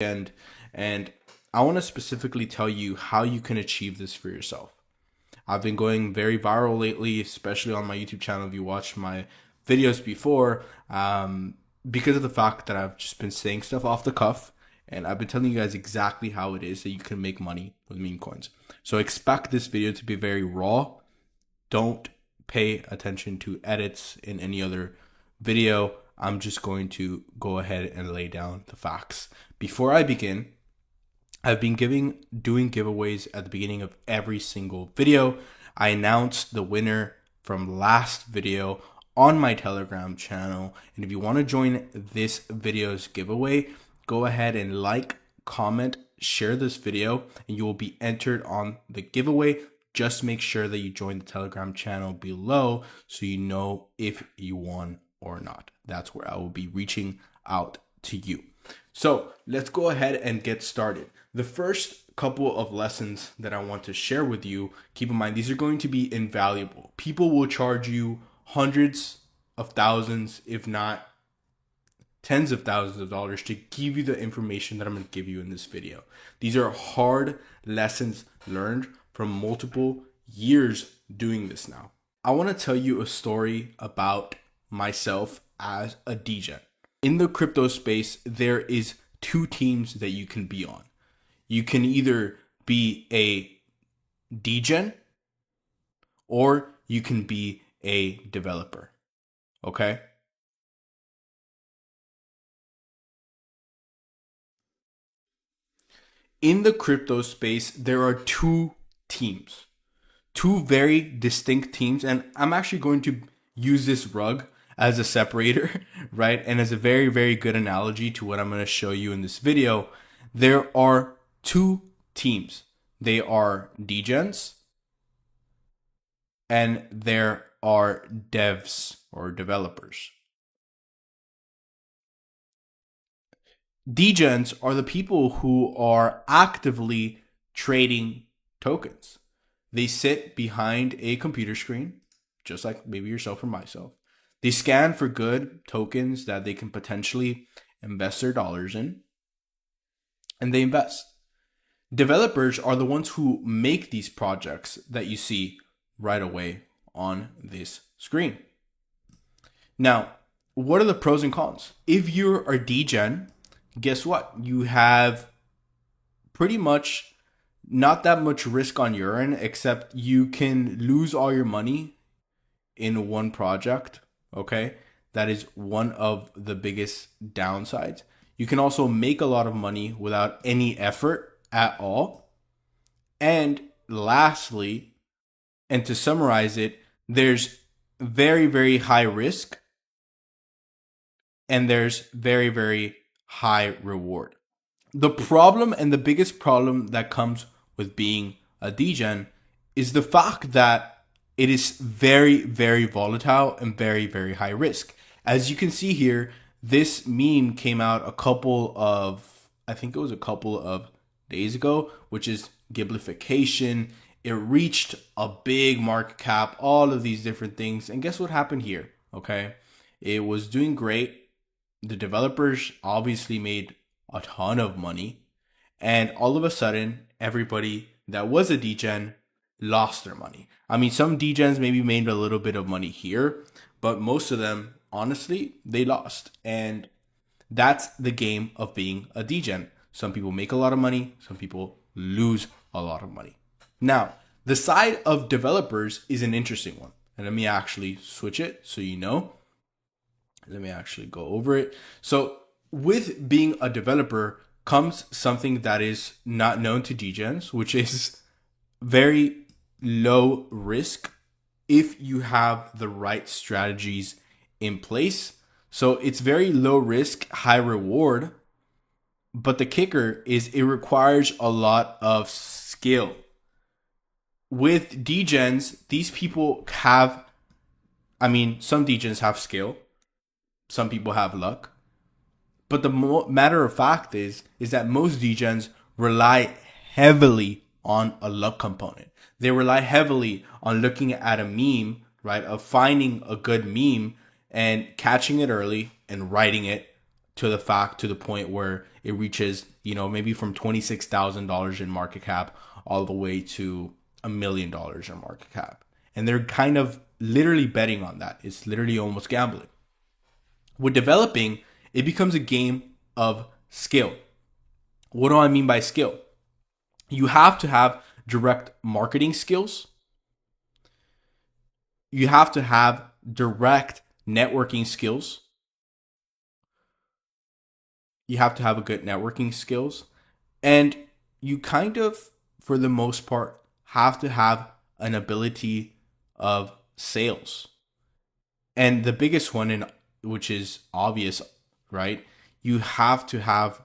and I want to specifically tell you how you can achieve this for yourself. I've been going very viral lately, especially on my YouTube channel. If you watched my videos before, because of the fact that I've just been saying stuff off the cuff, and I've been telling you guys exactly how it is that you can make money with meme coins. So expect this video to be very raw. Don't pay attention to edits in any other video. I'm just going to go ahead and lay down the facts. Before I begin, I've been doing giveaways at the beginning of every single video. I announced the winner from last video on my Telegram channel. And if you want to join this video's giveaway, go ahead and like, comment, share this video, and you will be entered on the giveaway. Just make sure that you join the Telegram channel below so you know if you won or not. That's where I will be reaching out to you. So let's go ahead and get started. The first couple of lessons that I want to share with you, keep in mind, these are going to be invaluable. People will charge you hundreds of thousands, if not tens of thousands of dollars to give you the information that I'm going to give you in this video. These are hard lessons learned from multiple years doing this now. I want to tell you a story about myself as a degen. In the crypto space, there is two teams that you can be on. You can either be a degen or you can be a developer. Okay? In the crypto space, there are two teams, two very distinct teams. And I'm actually going to use this rug as a separator, right? And as a very, very good analogy to what I'm going to show you in this video. There are two teams. They are degens and there are devs or developers. Degens are the people who are actively trading tokens. They sit behind a computer screen, just like maybe yourself or myself. They scan for good tokens that they can potentially invest their dollars in, and they invest. Developers are the ones who make these projects that you see right away on this screen. Now, what are the pros and cons? If you're a degen, guess what? You have pretty much not that much risk on your end, except you can lose all your money in one project. Okay, that is one of the biggest downsides. You can also make a lot of money without any effort at all. And lastly, and to summarize it, there's very, very high risk and there's very, very high reward. The problem and the biggest problem that comes with being a degen is the fact that it is very, very volatile and very, very high risk. As you can see here, this meme came out I think it was a couple of days ago, which is giblification. It reached a big market cap, all of these different things. And guess what happened here? Okay. It was doing great. The developers obviously made a ton of money. And all of a sudden, everybody that was a degen lost their money. I mean, some degens maybe made a little bit of money here, but most of them, honestly, they lost. And that's the game of being a degen. Some people make a lot of money. Some people lose a lot of money. Now, the side of developers is an interesting one. And let me actually switch it so you know. Let me actually go over it. So with being a developer comes something that is not known to degens, which is very low risk if you have the right strategies in place. So it's very low risk, high reward. But the kicker is it requires a lot of skill. With degens, these people have, some degens have skill. Some people have luck. But the matter of fact is that most degens rely heavily on a luck component. They rely heavily on looking at a meme, right? Of finding a good meme and catching it early and writing it to the point where it reaches, maybe from $26,000 in market cap all the way to $1 million in market cap. And they're kind of literally betting on that. It's literally almost gambling. With developing, it becomes a game of skill. What do I mean by skill? You have to have direct marketing skills. You have to have direct networking skills. You have to have a good networking skills. And you kind of, for the most part, have to have an ability of sales. And the biggest one, and which is obvious, right? You have to have,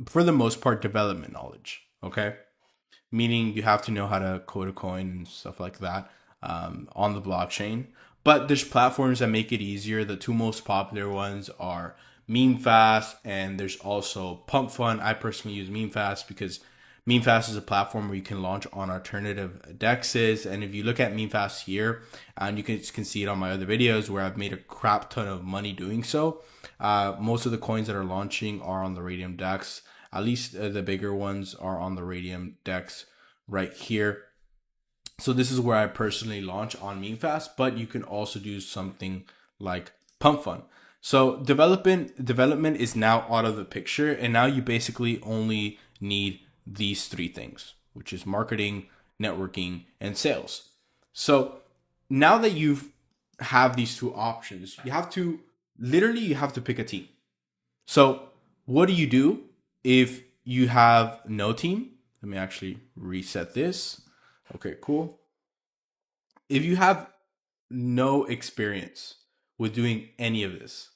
for the most part, development knowledge. Okay, meaning you have to know how to code a coin and stuff like that on the blockchain. But there's platforms that make it easier. The two most popular ones are MemeFast, and there's also Pump Fund. I personally use MemeFast because MemeFast is a platform where you can launch on alternative dexes. And if you look at MemeFast here, and you can see it on my other videos where I've made a crap ton of money doing so. Most of the coins that are launching are on the Radium Dex. At least the bigger ones are on the Radium Dex right here. So this is where I personally launch on MemeFast, but you can also do something like Pump Fund. So development is now out of the picture, and now you basically only need these three things, which is marketing, networking, and sales. So now that you have these two options, you have to pick a team. So what do if you have no team? Let me actually reset this. Okay, cool. If you have no experience with doing any of this,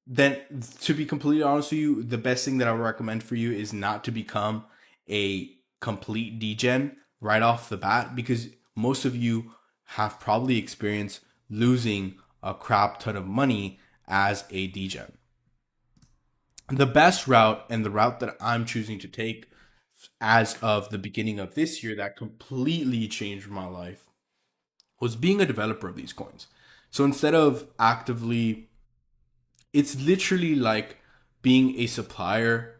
then to be completely honest with you, the best thing that I would recommend for you is not to become a complete degen right off the bat, because most of you have probably experienced losing a crap ton of money as a degen. The best route, and the route that I'm choosing to take as of the beginning of this year that completely changed my life, was being a developer of these coins. So instead of actively, it's literally like being a supplier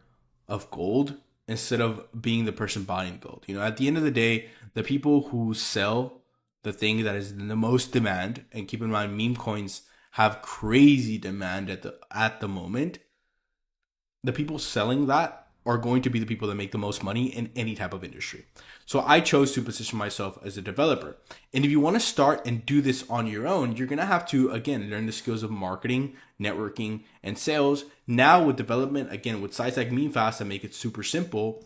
of gold instead of being the person buying gold. At the end of the day, the people who sell the thing that is in the most demand, and keep in mind, meme coins have crazy demand at the moment. The people selling that are going to be the people that make the most money in any type of industry. So I chose to position myself as a developer. And if you want to start and do this on your own, you're going to have to, again, learn the skills of marketing, networking, and sales. Now with development, again, with sites like MemeFast that make it super simple,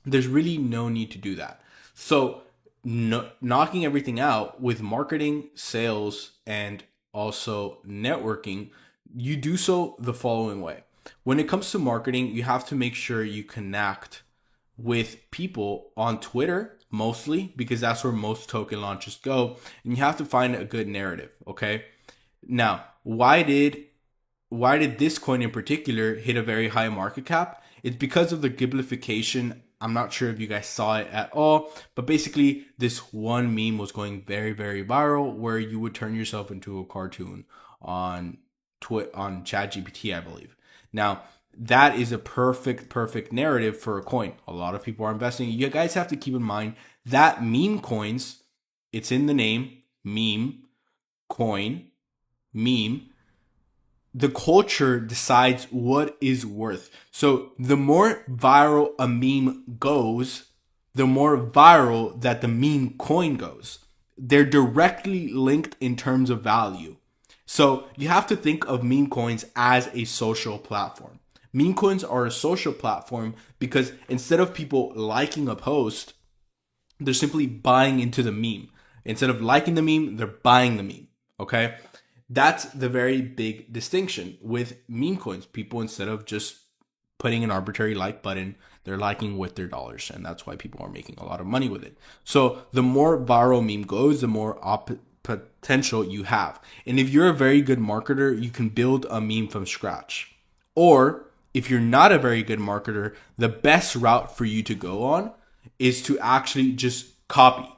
there's really no need to do that. So knocking everything out with marketing, sales, and also networking, you do so the following way. When it comes to marketing, you have to make sure you connect with people on Twitter mostly, because that's where most token launches go, and you have to find a good narrative. Okay, now why did this coin in particular hit a very high market cap? It's because of the giblification. I'm not sure if you guys saw it at all, but basically this one meme was going very, very viral, where you would turn yourself into a cartoon on ChatGPT, I believe. Now, that is a perfect narrative for a coin. A lot of people are investing. You guys have to keep in mind that meme coins, it's in the name, meme, coin, meme. The culture decides what is worth. So the more viral a meme goes, the more viral that the meme coin goes. They're directly linked in terms of value. So you have to think of meme coins as a social platform. Meme coins are a social platform because instead of people liking a post, they're simply buying into the meme. Instead of liking the meme, they're buying the meme. Okay? That's the very big distinction with meme coins. People, instead of just putting an arbitrary like button, they're liking with their dollars. And that's why people are making a lot of money with it. So the more viral meme goes, the more potential you have. And if you're a very good marketer, you can build a meme from scratch. Or if you're not a very good marketer, the best route for you to go on is to actually just copy.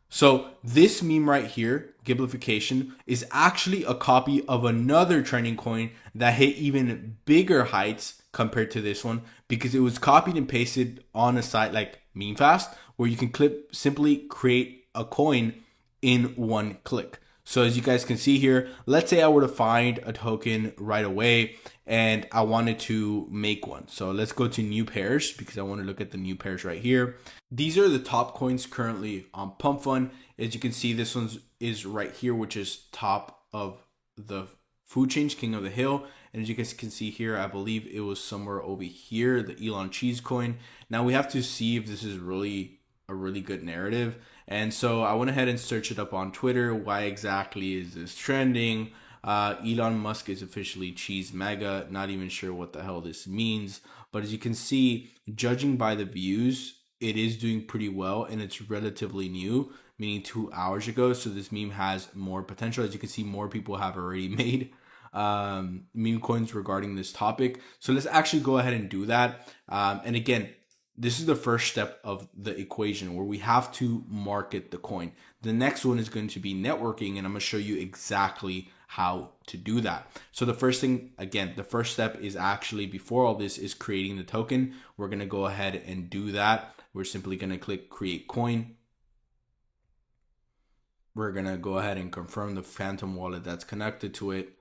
So this meme right here, Giblification, is actually a copy of another trending coin that hit even bigger heights compared to this one because it was copied and pasted on a site like MemeFast where you can simply create a coin in one click. So as you guys can see here, let's say I were to find a token right away and I wanted to make one. So let's go to new pairs because I want to look at the new pairs right here. These are the top coins currently on Pump Fund. As you can see, this one is right here, which is top of the food chain, King of the Hill. And as you guys can see here, I believe it was somewhere over here, the Elon Cheese coin. Now we have to see if this is really a really good narrative. And so I went ahead and searched it up on Twitter. Why exactly is this trending? Elon Musk is officially cheese mega. Not even sure what the hell this means. But as you can see, judging by the views, it is doing pretty well and it's relatively new, meaning 2 hours ago. So this meme has more potential. As you can see, more people have already made meme coins regarding this topic. So let's actually go ahead and do that. And again, this is the first step of the equation where we have to market the coin. The next one is going to be networking, and I'm going to show you exactly how to do that. So the first thing, again, the first step is actually before all this is creating the token. We're going to go ahead and do that. We're simply going to click create coin. We're going to go ahead and confirm the Phantom wallet that's connected to it.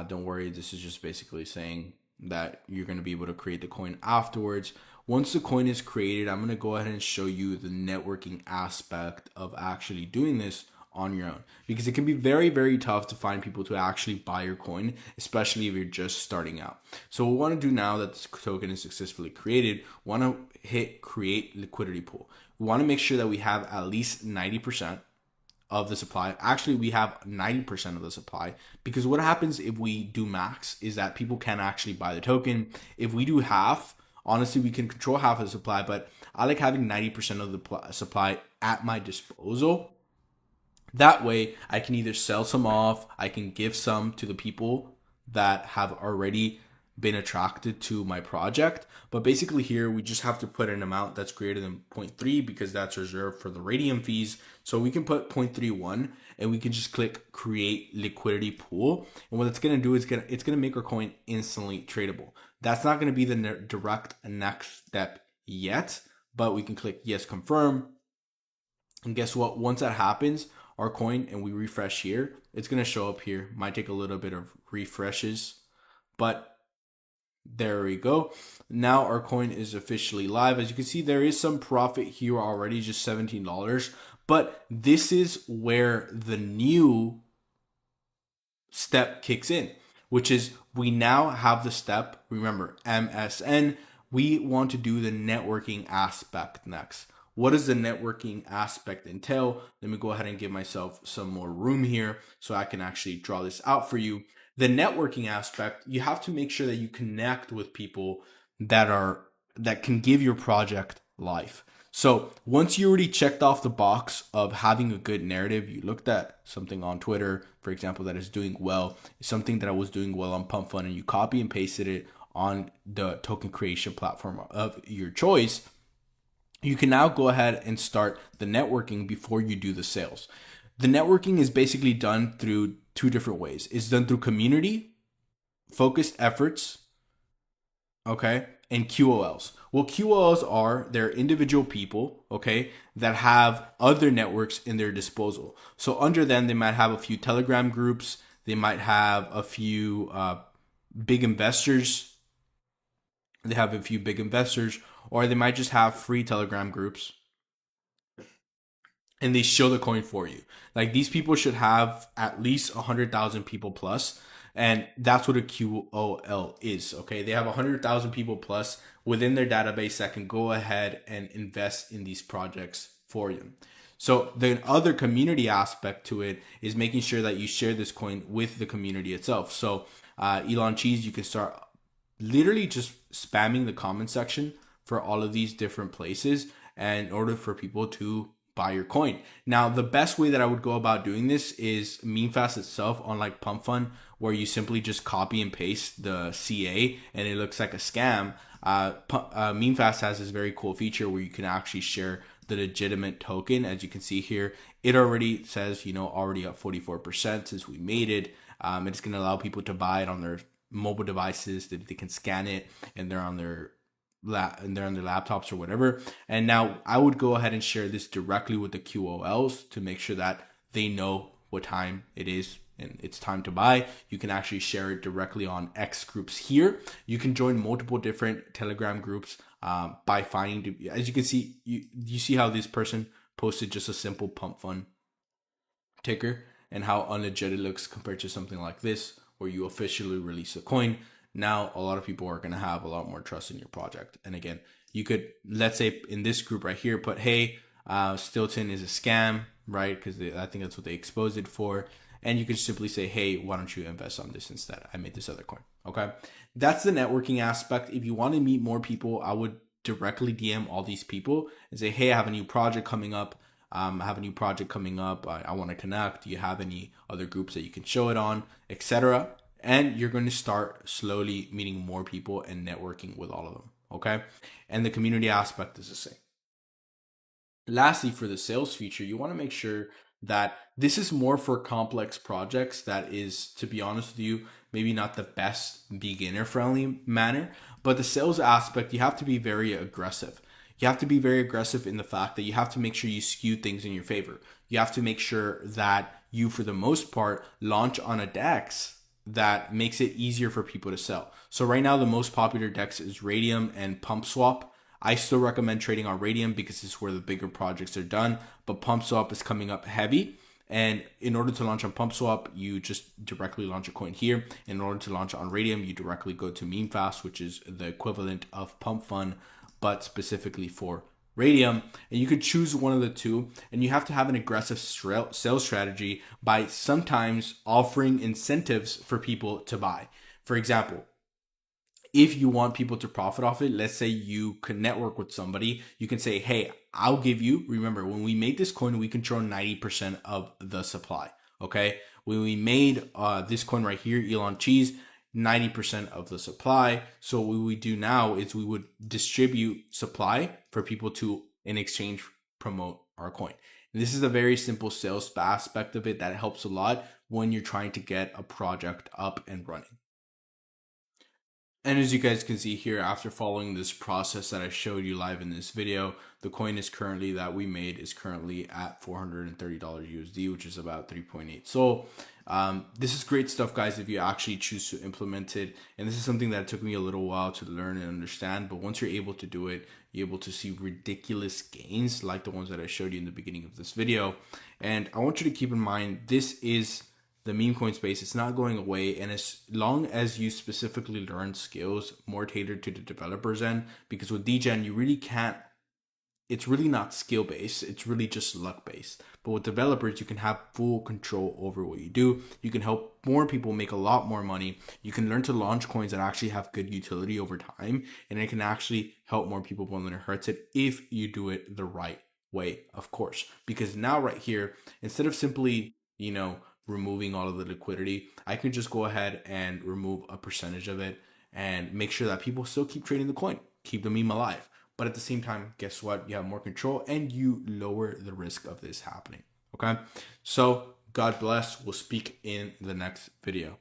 Don't worry, this is just basically saying that you're going to be able to create the coin afterwards. Once the coin is created, I'm going to go ahead and show you the networking aspect of actually doing this on your own, because it can be very, very tough to find people to actually buy your coin, especially if you're just starting out. So what we want to do now that this token is successfully created, we want to hit create liquidity pool. We want to make sure that we have at least 90% of the supply. Actually, we have 90% of the supply, because what happens if we do max is that people can't actually buy the token. If we do half, honestly, we can control half of the supply, but I like having 90% of the supply at my disposal. That way, I can either sell some off, I can give some to the people that have already been attracted to my project. But basically here, we just have to put an amount that's greater than 0.3 because that's reserved for the radium fees. So we can put 0.31 and we can just click create liquidity pool. And what it's going to do is it's going to make our coin instantly tradable. That's not going to be the direct next step yet, but we can click yes, confirm. And guess what? Once that happens, our coin, and we refresh here, it's going to show up here. Might take a little bit of refreshes, but there we go. Now our coin is officially live. As you can see, there is some profit here already, just $17. But this is where the new step kicks in, which is we now have the step, remember, MSN. We want to do the networking aspect next. What does the networking aspect entail? Let me go ahead and give myself some more room here so I can actually draw this out for you. The networking aspect, you have to make sure that you connect with people that can give your project life. So once you already checked off the box of having a good narrative, you looked at something on Twitter, for example, that is doing well, something that I was doing well on Pump Fund, and you copy and pasted it on the token creation platform of your choice, you can now go ahead and start the networking before you do the sales. The networking is basically done through two different ways. It's done through community, focused efforts, okay, and QOLs. Well, QOLs are they're individual people, okay, that have other networks in their disposal. So under them, they might have a few Telegram groups. They might have a few big investors. They have a few big investors, or they might just have free Telegram groups and they show the coin for you. Like these people should have at least 100,000 people plus, and that's what a QOL is. Okay, they have 100,000 people plus within their database that can go ahead and invest in these projects for you. So the other community aspect to it is making sure that you share this coin with the community itself. So Elon Cheese, you can start literally just spamming the comment section for all of these different places and in order for people to buy your coin. Now, the best way that I would go about doing this is MemeFast itself, unlike Pump Fund, where you simply just copy and paste the CA and it looks like a scam. MemeFast has this very cool feature where you can actually share the legitimate token. As you can see here, it already says, already up 44% since we made it. It's going to allow people to buy it on their mobile devices, that they can scan it, and they're on their laptops or whatever. And now I would go ahead and share this directly with the QOLs to make sure that they know what time it is and it's time to buy. You can actually share it directly on X groups here. You can join multiple different Telegram groups by finding, as you can see, you see how this person posted just a simple pump fund ticker and how unlegit it looks compared to something like this where you officially release a coin. Now a lot of people are going to have a lot more trust in your project. And again, you could, let's say in this group right here, put, hey, Stilton is a scam, right? Because I think that's what they exposed it for. And you could simply say, hey, why don't you invest on this instead? I made this other coin. Okay. That's the networking aspect. If you want to meet more people, I would directly DM all these people and say, hey, I have a new project coming up. I want to connect. Do you have any other groups that you can show it on, etc.? And you're going to start slowly meeting more people and networking with all of them. Okay. And the community aspect is the same. Lastly, for the sales feature, you want to make sure that this is more for complex projects. That is, to be honest with you, maybe not the best beginner friendly manner, but the sales aspect, you have to be very aggressive. You have to be very aggressive in the fact that you have to make sure you skew things in your favor. You have to make sure that you, for the most part, launch on a DEX that makes it easier for people to sell. So right now, the most popular DEX is Radium and PumpSwap. I still recommend trading on Radium because it's where the bigger projects are done, but PumpSwap is coming up heavy. And in order to launch on PumpSwap, you just directly launch a coin here. In order to launch on Radium, you directly go to MemeFast, which is the equivalent of Pump Fund, but specifically for Radium. And you could choose one of the two, and you have to have an aggressive sales strategy by sometimes offering incentives for people to buy. For example, if you want people to profit off it, let's say you can network with somebody, you can say, hey, I'll give you, remember, when we made this coin, we control 90% of the supply. Okay. When we made this coin right here, Elon Cheese, 90% of the supply. So what we do now is we would distribute supply for people to, in exchange, promote our coin. And this is a very simple sales aspect of it that helps a lot when you're trying to get a project up and running. And as you guys can see here, after following this process that I showed you live in this video, the coin is currently, that we made, is currently at $430 USD, which is about 3.8. So this is great stuff, guys, if you actually choose to implement it. And this is something that took me a little while to learn and understand. But once you're able to do it, you're able to see ridiculous gains like the ones that I showed you in the beginning of this video. And I want you to keep in mind, this is the meme coin space. It's not going away, and as long as you specifically learn skills more tailored to the developers end, because with degen you really can't, it's really not skill based, it's really just luck based. But with developers, you can have full control over what you do. You can help more people make a lot more money. You can learn to launch coins that actually have good utility over time, and it can actually help more people when it hurts it, if you do it the right way, of course. Because now right here, instead of simply removing all of the liquidity, I can just go ahead and remove a percentage of it and make sure that people still keep trading the coin, keep the meme alive. But at the same time, guess what? You have more control and you lower the risk of this happening. Okay. So God bless. We'll speak in the next video.